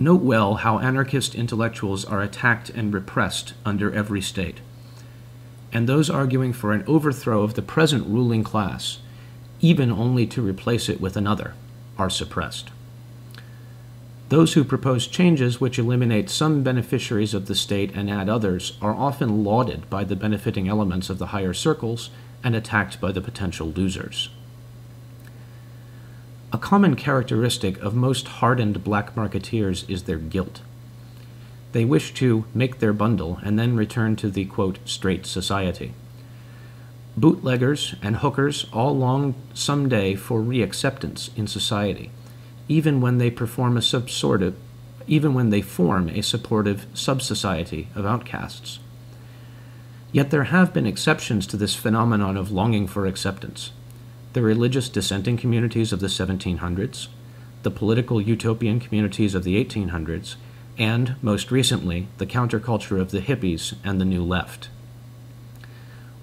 Note well how anarchist intellectuals are attacked and repressed under every state, and those arguing for an overthrow of the present ruling class, even only to replace it with another, are suppressed. Those who propose changes which eliminate some beneficiaries of the state and add others are often lauded by the benefiting elements of the higher circles and attacked by the potential losers. A common characteristic of most hardened black marketeers is their guilt. They wish to make their bundle and then return to the, quote, straight society. Bootleggers and hookers all long someday for reacceptance in society, even when they form a supportive sub-society of outcasts. Yet there have been exceptions to this phenomenon of longing for acceptance. The religious dissenting communities of the 1700s, the political utopian communities of the 1800s, and, most recently, the counterculture of the hippies and the New Left.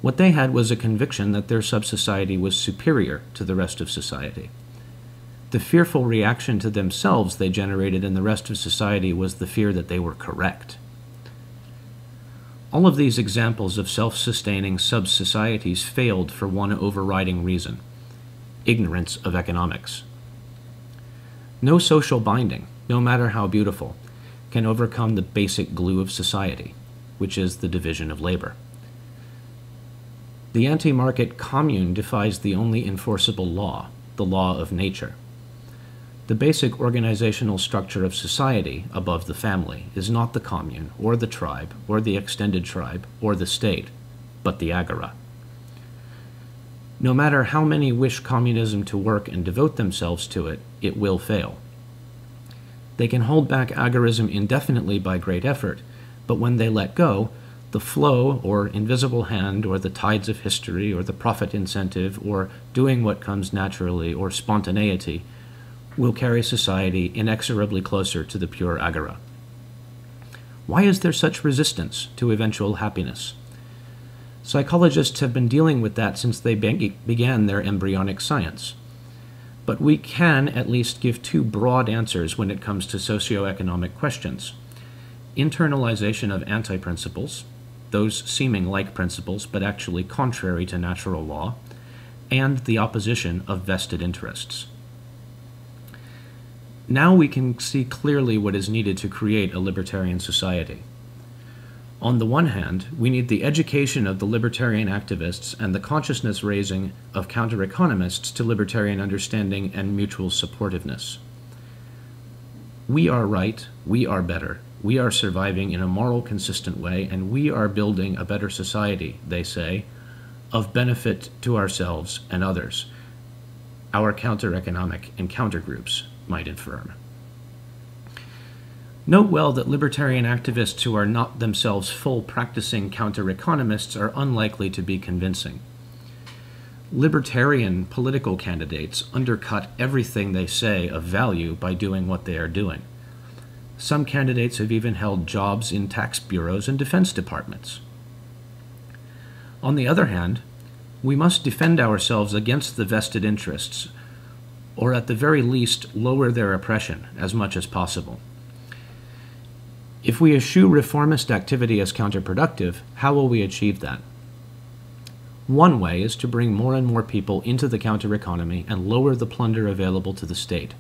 What they had was a conviction that their sub-society was superior to the rest of society. The fearful reaction to themselves they generated in the rest of society was the fear that they were correct. All of these examples of self-sustaining sub-societies failed for one overriding reason: ignorance of economics. No social binding, no matter how beautiful, can overcome the basic glue of society, which is the division of labor. The anti-market commune defies the only enforceable law, the law of nature. The basic organizational structure of society, above the family, is not the commune, or the tribe, or the extended tribe, or the state, but the agora. No matter how many wish communism to work and devote themselves to it, it will fail. They can hold back agorism indefinitely by great effort, but when they let go, the flow, or invisible hand, or the tides of history, or the profit incentive, or doing what comes naturally, or spontaneity, will carry society inexorably closer to the pure agora. Why is there such resistance to eventual happiness? Psychologists have been dealing with that since they began their embryonic science. But we can at least give two broad answers when it comes to socioeconomic questions: internalization of anti-principles, those seeming like principles but actually contrary to natural law, and the opposition of vested interests. Now we can see clearly what is needed to create a libertarian society. On the one hand, we need the education of the libertarian activists and the consciousness-raising of counter-economists to libertarian understanding and mutual supportiveness. We are right, we are better, we are surviving in a moral, consistent way, and we are building a better society, they say, of benefit to ourselves and others, our counter-economic and counter-groups might affirm. Note well that libertarian activists who are not themselves full practicing counter-economists are unlikely to be convincing. Libertarian political candidates undercut everything they say of value by doing what they are doing. Some candidates have even held jobs in tax bureaus and defense departments. On the other hand, we must defend ourselves against the vested interests, or at the very least lower their oppression as much as possible. If we eschew reformist activity as counterproductive, how will we achieve that? One way is to bring more and more people into the counter-economy and lower the plunder available to the state.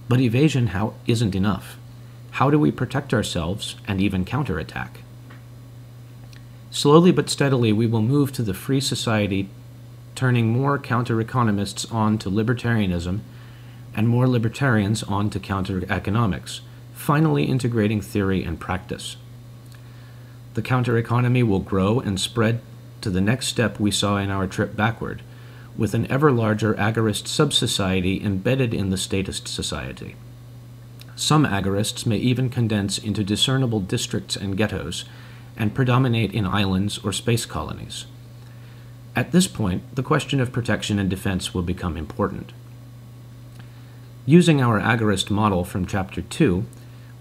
But evasion isn't enough. How do we protect ourselves and even counterattack? Slowly but steadily, we will move to the free society, turning more counter-economists on to libertarianism and more libertarians on to counter-economics, finally integrating theory and practice. The counter-economy will grow and spread to the next step we saw in our trip backward, with an ever larger agorist sub-society embedded in the statist society. Some agorists may even condense into discernible districts and ghettos, and predominate in islands or space colonies. At this point, the question of protection and defense will become important. Using our agorist model from Chapter 2,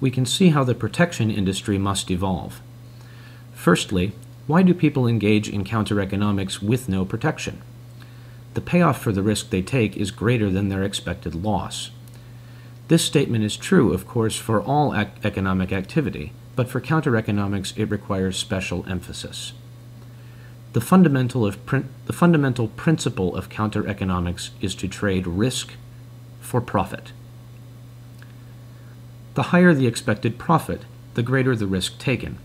we can see how the protection industry must evolve. Firstly, why do people engage in counter-economics with no protection? The payoff for the risk they take is greater than their expected loss. This statement is true, of course, for all economic activity, but for counter-economics it requires special emphasis. The fundamental principle of counter-economics is to trade risk for profit. The higher the expected profit, the greater the risk taken.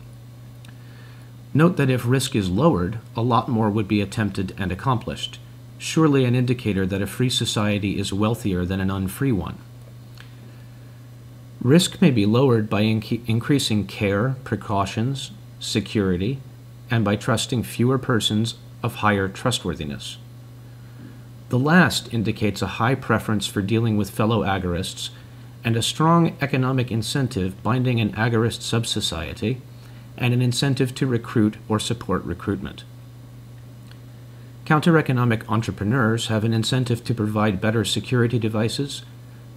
Note that if risk is lowered, a lot more would be attempted and accomplished, surely an indicator that a free society is wealthier than an unfree one. Risk may be lowered by increasing care, precautions, security, and by trusting fewer persons of higher trustworthiness. The last indicates a high preference for dealing with fellow agorists and a strong economic incentive binding an agorist sub-society and an incentive to recruit or support recruitment. Counter-economic entrepreneurs have an incentive to provide better security devices,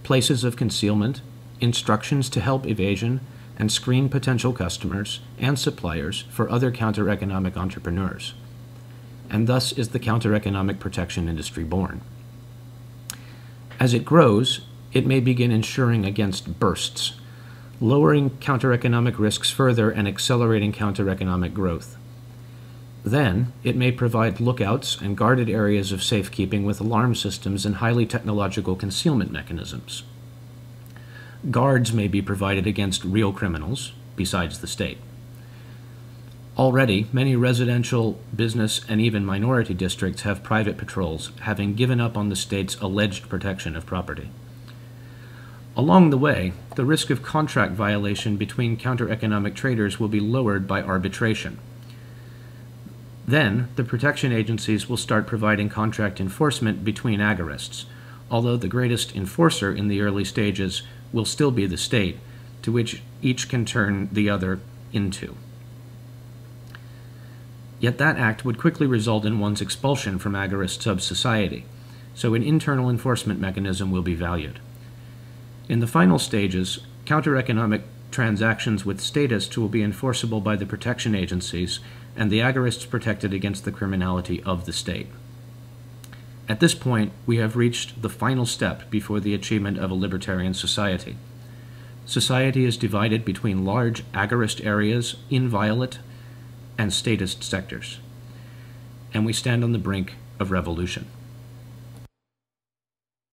places of concealment, instructions to help evasion, and screen potential customers and suppliers for other counter-economic entrepreneurs. And thus is the counter-economic protection industry born. As it grows, it may begin insuring against bursts, lowering counter-economic risks further and accelerating counter-economic growth. Then, it may provide lookouts and guarded areas of safekeeping with alarm systems and highly technological concealment mechanisms. Guards may be provided against real criminals, besides the state. Already, many residential, business, and even minority districts have private patrols, having given up on the state's alleged protection of property. Along the way, the risk of contract violation between counter-economic traders will be lowered by arbitration. Then, the protection agencies will start providing contract enforcement between agorists, although the greatest enforcer in the early stages will still be the state, to which each can turn the other into. Yet that act would quickly result in one's expulsion from agorist sub-society, so an internal enforcement mechanism will be valued. In the final stages, counter-economic transactions with statists will be enforceable by the protection agencies, and the agorists protected against the criminality of the state. At this point, we have reached the final step before the achievement of a libertarian society. Society is divided between large agorist areas, inviolate, and statist sectors, and we stand on the brink of revolution.